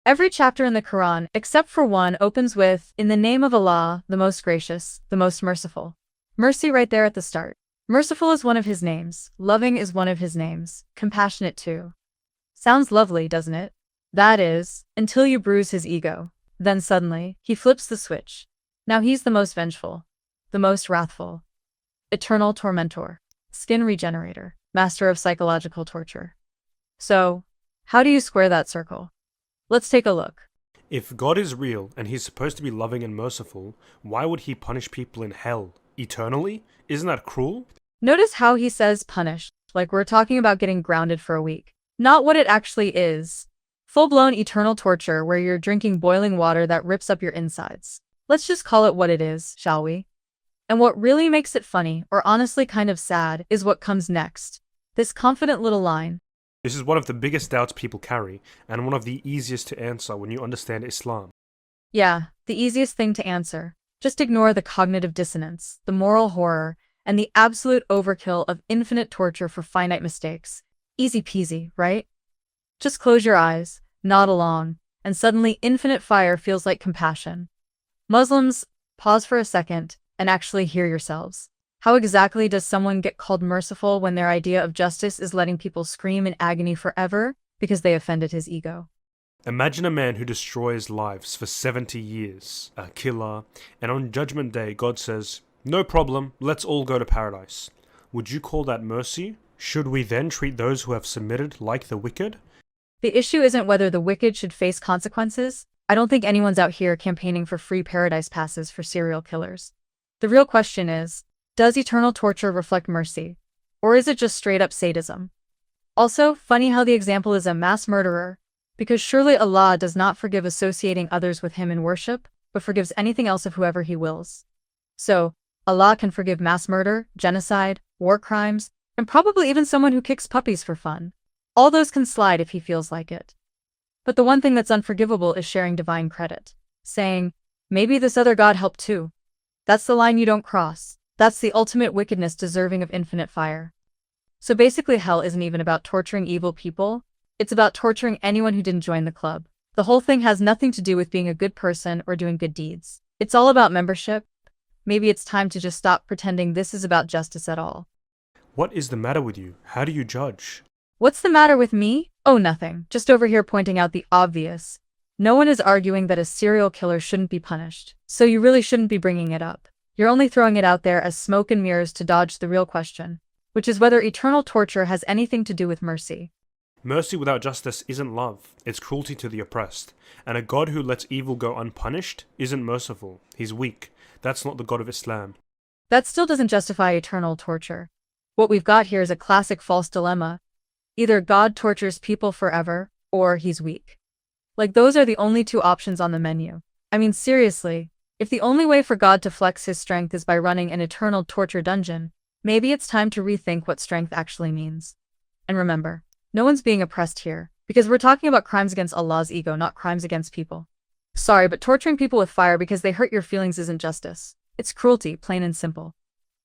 Every chapter in the Quran, except for one, opens with, "In the name of Allah, the most gracious, the most merciful." Mercy right there at the start. Merciful is one of his names, loving is one of his names, compassionate too. Sounds lovely, doesn't it? That is, until you bruise his ego. Then suddenly, he flips the switch. Now he's the most vengeful, the most wrathful, eternal tormentor, skin regenerator, master of psychological torture. So, how do you square that circle? Let's take a look. If God is real and he's supposed to be loving and merciful, why would he punish people in hell eternally? Isn't that cruel? Notice how he says punish, like we're talking about getting grounded for a week. Not what it actually is. Full-blown eternal torture where you're drinking boiling water that rips up your insides. Let's just call it what it is, shall we? And what really makes it funny, or honestly kind of sad, is what comes next. This confident little line. This is one of the biggest doubts people carry, and one of the easiest to answer when you understand Islam. Yeah, the easiest thing to answer. Just ignore the cognitive dissonance, the moral horror, and the absolute overkill of infinite torture for finite mistakes. Easy peasy, right? Just close your eyes, nod along, and suddenly infinite fire feels like compassion. Muslims, pause for a second and actually hear yourselves. How exactly does someone get called merciful when their idea of justice is letting people scream in agony forever because they offended his ego? Imagine a man who destroys lives for 70 years, a killer, and on Judgment Day God says, "No problem, let's all go to paradise." Would you call that mercy? Should we then treat those who have submitted like the wicked? The issue isn't whether the wicked should face consequences. I don't think anyone's out here campaigning for free paradise passes for serial killers. The real question is, does eternal torture reflect mercy? Or is it just straight up sadism? Also, funny how the example is a mass murderer, because surely Allah does not forgive associating others with him in worship, but forgives anything else of whoever he wills. So, Allah can forgive mass murder, genocide, war crimes, and probably even someone who kicks puppies for fun. All those can slide if he feels like it. But the one thing that's unforgivable is sharing divine credit. Saying, maybe this other God helped too. That's the line you don't cross. That's the ultimate wickedness deserving of infinite fire. So basically hell isn't even about torturing evil people. It's about torturing anyone who didn't join the club. The whole thing has nothing to do with being a good person or doing good deeds. It's all about membership. Maybe it's time to just stop pretending this is about justice at all. What is the matter with you? How do you judge? What's the matter with me? Oh, nothing. Just over here pointing out the obvious. No one is arguing that a serial killer shouldn't be punished, so you really shouldn't be bringing it up. You're only throwing it out there as smoke and mirrors to dodge the real question, which is whether eternal torture has anything to do with mercy. Mercy without justice isn't love, it's cruelty to the oppressed. And a God who lets evil go unpunished isn't merciful, he's weak. That's not the God of Islam. That still doesn't justify eternal torture. What we've got here is a classic false dilemma. Either God tortures people forever, or he's weak. Like those are the only two options on the menu. I mean seriously, if the only way for God to flex his strength is by running an eternal torture dungeon, maybe it's time to rethink what strength actually means. And remember, no one's being oppressed here, because we're talking about crimes against Allah's ego, not crimes against people. Sorry, but torturing people with fire because they hurt your feelings isn't justice. It's cruelty, plain and simple.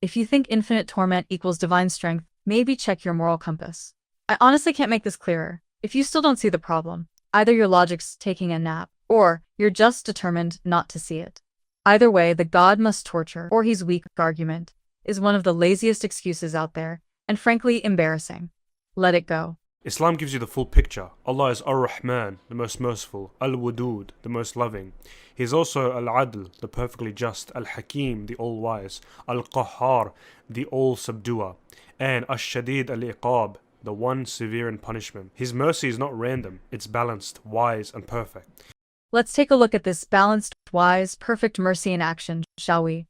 If you think infinite torment equals divine strength, maybe check your moral compass. I honestly can't make this clearer. If you still don't see the problem, either your logic's taking a nap, or you're just determined not to see it. Either way, the God must torture, or he's weak argument, is one of the laziest excuses out there, and frankly embarrassing. Let it go. Islam gives you the full picture. Allah is Ar-Rahman, the most merciful, Al-Wadud, the most loving. He is also Al-Adl, the perfectly just, Al-Hakim, the all-wise, Al-Qahhar, the all-subduer, and Ash-Shadid Al-Iqab, the one severe in punishment. His mercy is not random, it's balanced, wise, and perfect. Let's take a look at this balanced, wise, perfect mercy in action, shall we?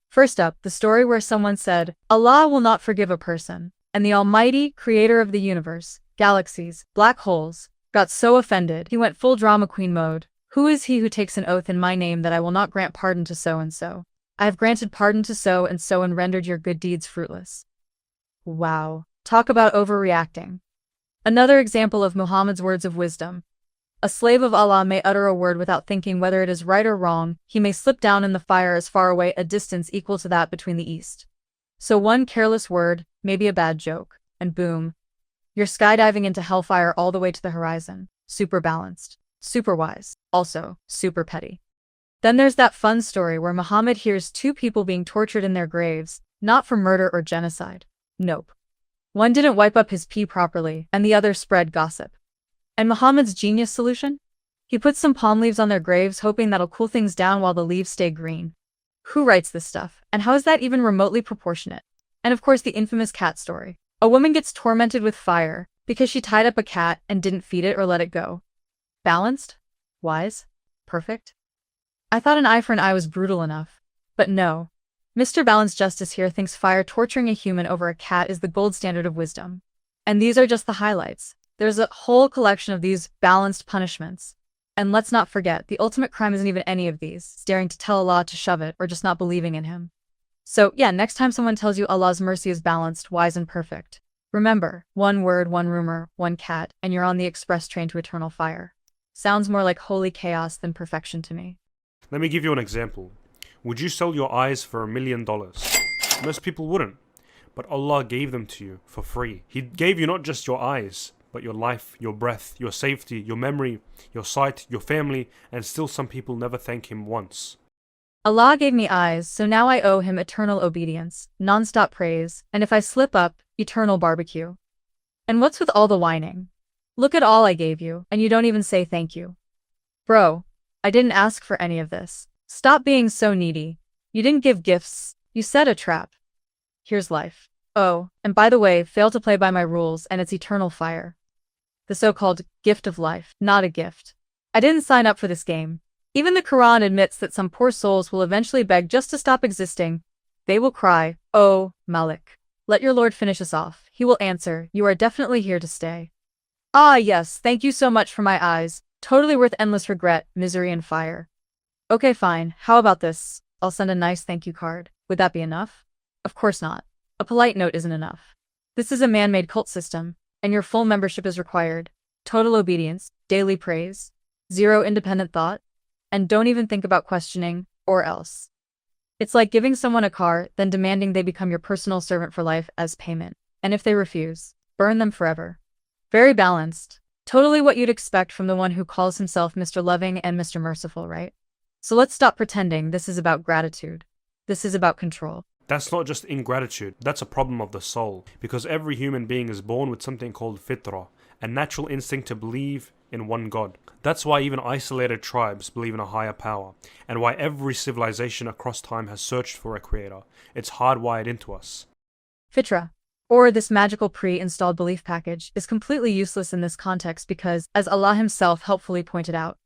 First up, the story where someone said, Allah will not forgive a person, and the Almighty, creator of the universe, galaxies, black holes, got so offended, he went full drama queen mode. Who is he who takes an oath in my name that I will not grant pardon to so-and-so? I have granted pardon to so-and-so and rendered your good deeds fruitless. Wow. Talk about overreacting. Another example of Muhammad's words of wisdom. A slave of Allah may utter a word without thinking whether it is right or wrong. He may slip down in the fire as far away a distance equal to that between the east. So one careless word, maybe a bad joke, and boom, you're skydiving into hellfire all the way to the horizon. Super balanced. super wise, also super petty. Then there's that fun story where Muhammad hears two people being tortured in their graves, not for murder or genocide. Nope. One didn't wipe up his pee properly, and the other spread gossip. And Muhammad's genius solution? He puts some palm leaves on their graves hoping that'll cool things down while the leaves stay green. Who writes this stuff, and how is that even remotely proportionate? And of course the infamous cat story. A woman gets tormented with fire because she tied up a cat and didn't feed it or let it go. Balanced? Wise? Perfect? I thought an eye for an eye was brutal enough. But no. Mr. Balanced Justice here thinks fire torturing a human over a cat is the gold standard of wisdom. And these are just the highlights. There's a whole collection of these balanced punishments. And let's not forget, the ultimate crime isn't even any of these, daring to tell Allah to shove it or just not believing in him. So yeah, next time someone tells you Allah's mercy is balanced, wise and perfect, remember, one word, one rumor, one cat, and you're on the express train to eternal fire. Sounds more like holy chaos than perfection to me. Let me give you an example. Would you sell your eyes for $1 million? Most people wouldn't. But Allah gave them to you for free. He gave you not just your eyes, but your life, your breath, your safety, your memory, your sight, your family, and still some people never thank him once. Allah gave me eyes, so now I owe him eternal obedience, non-stop praise, and if I slip up, eternal barbecue. And what's with all the whining? Look at all I gave you, and you don't even say thank you. Bro, I didn't ask for any of this. Stop being so needy. You didn't give gifts, you set a trap. Here's life. Oh, and by the way, fail to play by my rules and it's eternal fire. The so-called gift of life, not a gift. I didn't sign up for this game. Even the Quran admits that some poor souls will eventually beg just to stop existing. They will cry, "Oh, Malik, let your Lord finish us off." He will answer, "You are definitely here to stay." Ah yes, thank you so much for my eyes. Totally worth endless regret, misery and fire. Okay fine, how about this? I'll send a nice thank you card. Would that be enough? Of course not. A polite note isn't enough. This is a man-made cult system, and your full membership is required. Total obedience, daily praise, zero independent thought, and don't even think about questioning, or else. It's like giving someone a car, then demanding they become your personal servant for life as payment. And if they refuse, burn them forever. Very balanced. Totally what you'd expect from the one who calls himself Mr. Loving and Mr. Merciful, right? So let's stop pretending this is about gratitude. This is about control. That's not just ingratitude, that's a problem of the soul. Because every human being is born with something called Fitra, a natural instinct to believe in one God. That's why even isolated tribes believe in a higher power, and why every civilization across time has searched for a creator. It's hardwired into us. Fitra, or this magical pre-installed belief package, is completely useless in this context because, as Allah himself helpfully pointed out,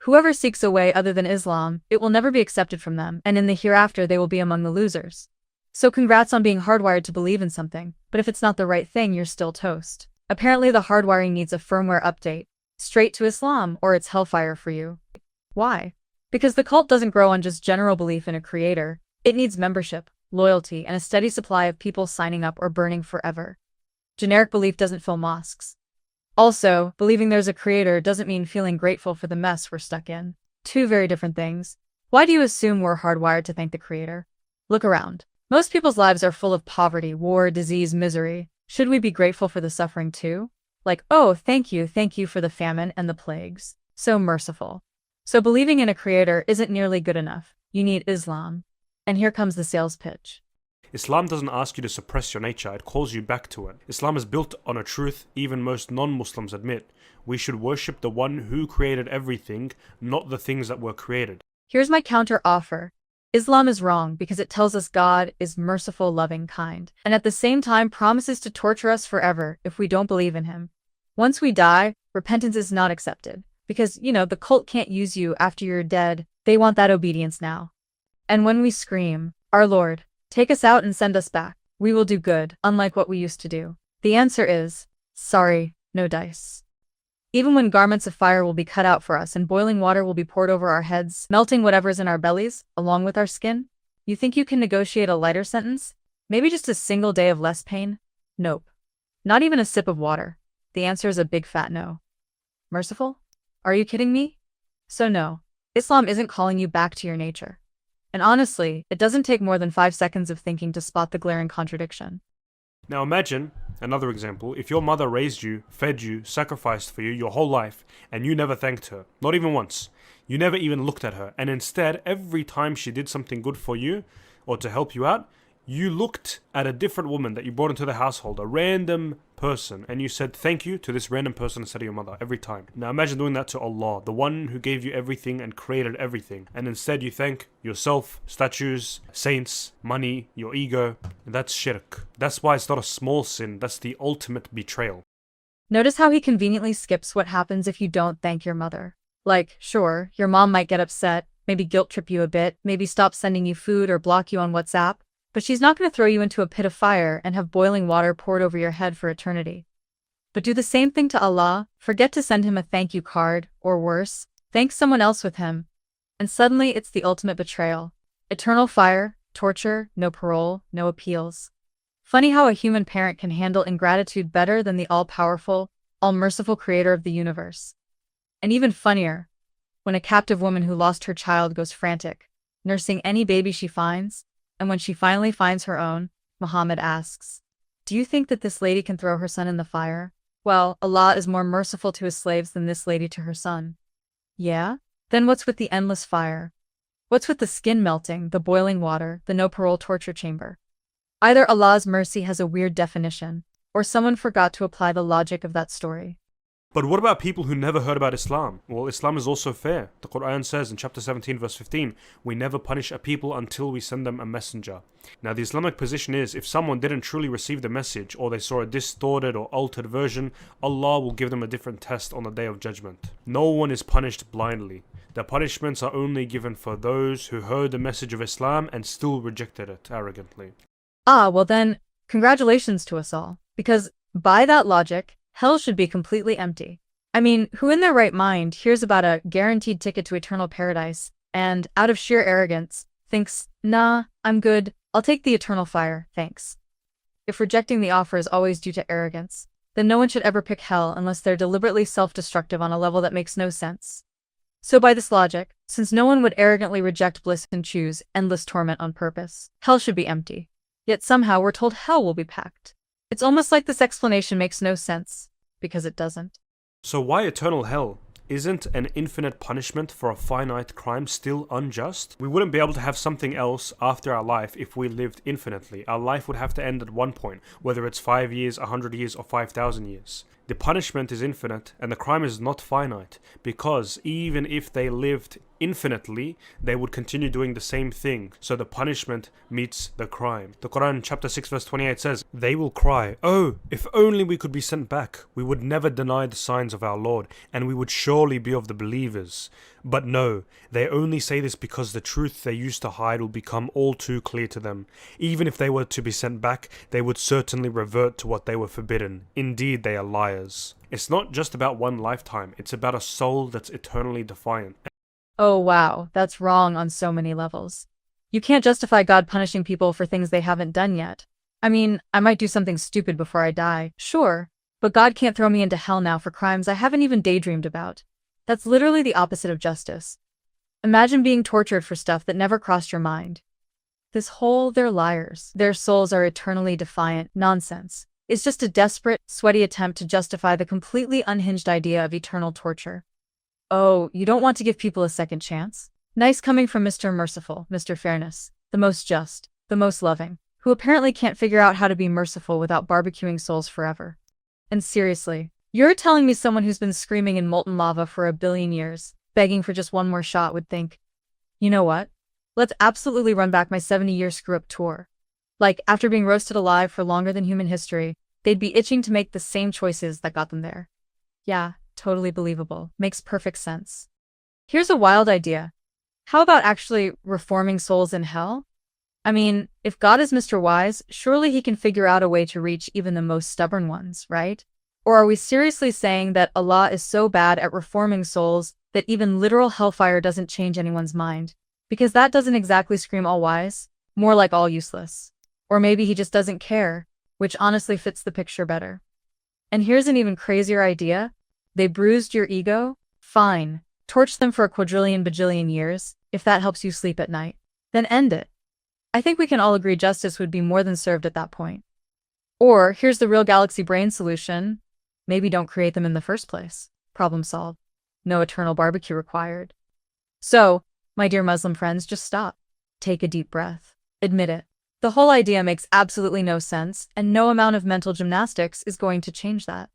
whoever seeks a way other than Islam, it will never be accepted from them, and in the hereafter they will be among the losers. So congrats on being hardwired to believe in something, but if it's not the right thing, you're still toast. Apparently the hardwiring needs a firmware update. Straight to Islam, or it's hellfire for you. Why? Because the cult doesn't grow on just general belief in a creator. It needs membership, loyalty, and a steady supply of people signing up or burning forever. Generic belief doesn't fill mosques. Also, believing there's a creator doesn't mean feeling grateful for the mess we're stuck in. Two very different things. Why do you assume we're hardwired to thank the creator? Look around. Most people's lives are full of poverty, war, disease, misery. Should we be grateful for the suffering too? Like, oh, thank you for the famine and the plagues. So merciful. So believing in a creator isn't nearly good enough. You need Islam. And here comes the sales pitch. Islam doesn't ask you to suppress your nature, it calls you back to it. Islam is built on a truth even most non-Muslims admit. We should worship the one who created everything, not the things that were created. Here's my counter offer. Islam is wrong because it tells us God is merciful, loving, kind, and at the same time promises to torture us forever if we don't believe in him. Once we die, repentance is not accepted. Because, the cult can't use you after you're dead. They want that obedience now. And when we scream, "Our Lord, take us out and send us back," we will do good, unlike what we used to do. The answer is, sorry, no dice. Even when garments of fire will be cut out for us and boiling water will be poured over our heads, melting whatever's in our bellies, along with our skin, you think you can negotiate a lighter sentence? Maybe just a single day of less pain? Nope. Not even a sip of water. The answer is a big fat no. Merciful? Are you kidding me? So no, Islam isn't calling you back to your nature. And honestly, it doesn't take more than 5 seconds of thinking to spot the glaring contradiction. Now imagine, another example, if your mother raised you, fed you, sacrificed for you your whole life, and you never thanked her, not even once. You never even looked at her, and instead, every time she did something good for you, or to help you out, you looked at a different woman that you brought into the household, a random person, and you said thank you to this random person instead of your mother every time. Now imagine doing that to Allah, the one who gave you everything and created everything, and instead you thank yourself, statues, saints, money, your ego. That's shirk. That's why it's not a small sin, that's the ultimate betrayal. Notice how he conveniently skips what happens if you don't thank your mother. Like, sure, your mom might get upset, maybe guilt trip you a bit, maybe stop sending you food or block you on WhatsApp, but she's not going to throw you into a pit of fire and have boiling water poured over your head for eternity. But do the same thing to Allah, forget to send him a thank you card, or worse, thank someone else with him. And suddenly it's the ultimate betrayal. Eternal fire, torture, no parole, no appeals. Funny how a human parent can handle ingratitude better than the all-powerful, all-merciful creator of the universe. And even funnier, when a captive woman who lost her child goes frantic, nursing any baby she finds, and when she finally finds her own, Muhammad asks, "Do you think that this lady can throw her son in the fire?" Well, Allah is more merciful to his slaves than this lady to her son. Yeah? Then what's with the endless fire? What's with the skin melting, the boiling water, the no-parole torture chamber? Either Allah's mercy has a weird definition, or someone forgot to apply the logic of that story. But what about people who never heard about Islam? Well, Islam is also fair. The Quran says in chapter 17 verse 15, we never punish a people until we send them a messenger. Now the Islamic position is, if someone didn't truly receive the message, or they saw a distorted or altered version, Allah will give them a different test on the Day of Judgment. No one is punished blindly. The punishments are only given for those who heard the message of Islam and still rejected it arrogantly. Well then, congratulations to us all, because by that logic, hell should be completely empty. I mean, who in their right mind hears about a guaranteed ticket to eternal paradise and, out of sheer arrogance, thinks, nah, I'm good, I'll take the eternal fire, thanks. If rejecting the offer is always due to arrogance, then no one should ever pick hell unless they're deliberately self-destructive on a level that makes no sense. So by this logic, since no one would arrogantly reject bliss and choose endless torment on purpose, hell should be empty. Yet somehow we're told hell will be packed. It's almost like this explanation makes no sense, because it doesn't. So why eternal hell? Isn't an infinite punishment for a finite crime still unjust? We wouldn't be able to have something else after our life if we lived infinitely. Our life would have to end at one point, whether it's 5 years, 100 years, or 5,000 years. The punishment is infinite, and the crime is not finite, because even if they lived infinitely, they would continue doing the same thing, so the punishment meets the crime. The Quran chapter 6 verse 28 says, "They will cry, oh, if only we could be sent back. We would never deny the signs of our Lord, and we would surely be of the believers." But no, they only say this because the truth they used to hide will become all too clear to them. Even if they were to be sent back, they would certainly revert to what they were forbidden. Indeed, they are liars. It's not just about one lifetime, it's about a soul that's eternally defiant. Oh wow, that's wrong on so many levels. You can't justify God punishing people for things they haven't done yet. I mean, I might do something stupid before I die, sure, but God can't throw me into hell now for crimes I haven't even daydreamed about. That's literally the opposite of justice. Imagine being tortured for stuff that never crossed your mind. This whole "they're liars, their souls are eternally defiant" nonsense is just a desperate, sweaty attempt to justify the completely unhinged idea of eternal torture. Oh, you don't want to give people a second chance? Nice coming from Mr. Merciful, Mr. Fairness, the most just, the most loving, who apparently can't figure out how to be merciful without barbecuing souls forever. And seriously, you're telling me someone who's been screaming in molten lava for 1 billion years, begging for just one more shot would think, you know what? Let's absolutely run back my 70-year screw-up tour. Like, after being roasted alive for longer than human history, they'd be itching to make the same choices that got them there. Yeah. Totally believable. Makes perfect sense. Here's a wild idea. How about actually reforming souls in hell? I mean, if God is Mr. Wise, surely he can figure out a way to reach even the most stubborn ones, right? Or are we seriously saying that Allah is so bad at reforming souls that even literal hellfire doesn't change anyone's mind? Because that doesn't exactly scream all wise, more like all useless. Or maybe he just doesn't care, which honestly fits the picture better. And here's an even crazier idea. They bruised your ego? Fine. Torch them for a quadrillion bajillion years, if that helps you sleep at night. Then end it. I think we can all agree justice would be more than served at that point. Or, here's the real galaxy brain solution. Maybe don't create them in the first place. Problem solved. No eternal barbecue required. So, my dear Muslim friends, just stop. Take a deep breath. Admit it. The whole idea makes absolutely no sense, and no amount of mental gymnastics is going to change that.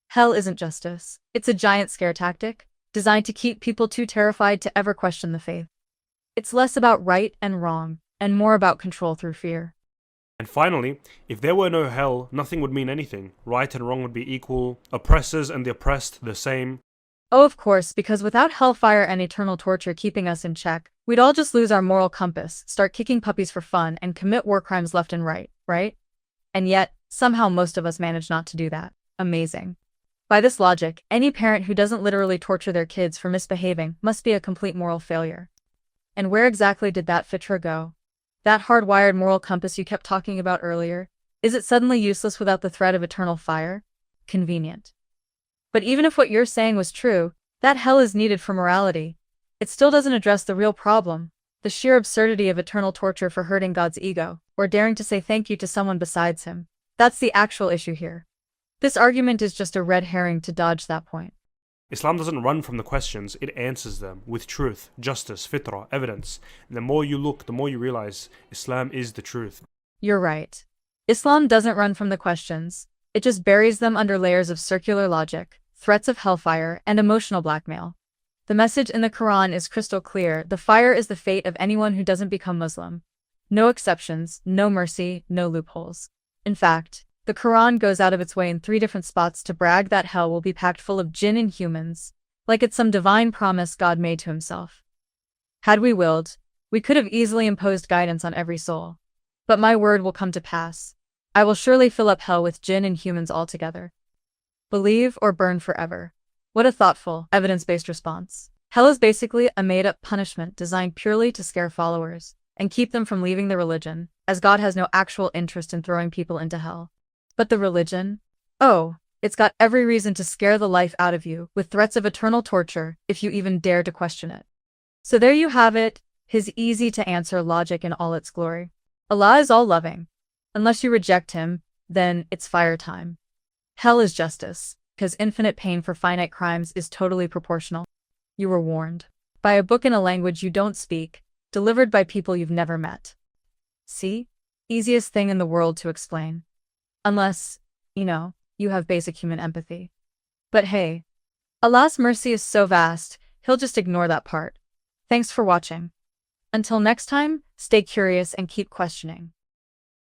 Hell isn't justice. It's a giant scare tactic, designed to keep people too terrified to ever question the faith. It's less about right and wrong, and more about control through fear. And finally, if there were no hell, nothing would mean anything. Right and wrong would be equal, oppressors and the oppressed the same. Oh, of course, because without hellfire and eternal torture keeping us in check, we'd all just lose our moral compass, start kicking puppies for fun, and commit war crimes left and right? And yet, somehow most of us manage not to do that. Amazing. By this logic, any parent who doesn't literally torture their kids for misbehaving must be a complete moral failure. And where exactly did that Fitra go? That hardwired moral compass you kept talking about earlier? Is it suddenly useless without the threat of eternal fire? Convenient. But even if what you're saying was true, that hell is needed for morality. It still doesn't address the real problem, the sheer absurdity of eternal torture for hurting God's ego, or daring to say thank you to someone besides him. That's the actual issue here. This argument is just a red herring to dodge that point. Islam doesn't run from the questions, it answers them with truth, justice, fitra, evidence. And the more you look, the more you realize Islam is the truth. You're right. Islam doesn't run from the questions. It just buries them under layers of circular logic, threats of hellfire, and emotional blackmail. The message in the Quran is crystal clear: the fire is the fate of anyone who doesn't become Muslim. No exceptions, no mercy, no loopholes. In fact, the Quran goes out of its way in 3 different spots to brag that hell will be packed full of jinn and humans, like it's some divine promise God made to himself. Had we willed, we could have easily imposed guidance on every soul. But my word will come to pass. I will surely fill up hell with jinn and humans altogether. Believe or burn forever. What a thoughtful, evidence-based response. Hell is basically a made-up punishment designed purely to scare followers and keep them from leaving the religion, as God has no actual interest in throwing people into hell. But the religion? Oh, it's got every reason to scare the life out of you with threats of eternal torture if you even dare to question it. So there you have it, his easy-to-answer logic in all its glory. Allah is all-loving. Unless you reject him, then it's fire time. Hell is justice, because infinite pain for finite crimes is totally proportional. You were warned. By a book in a language you don't speak, delivered by people you've never met. See? Easiest thing in the world to explain. Unless, you have basic human empathy. But hey, Allah's mercy is so vast, he'll just ignore that part. Thanks for watching. Until next time, stay curious and keep questioning.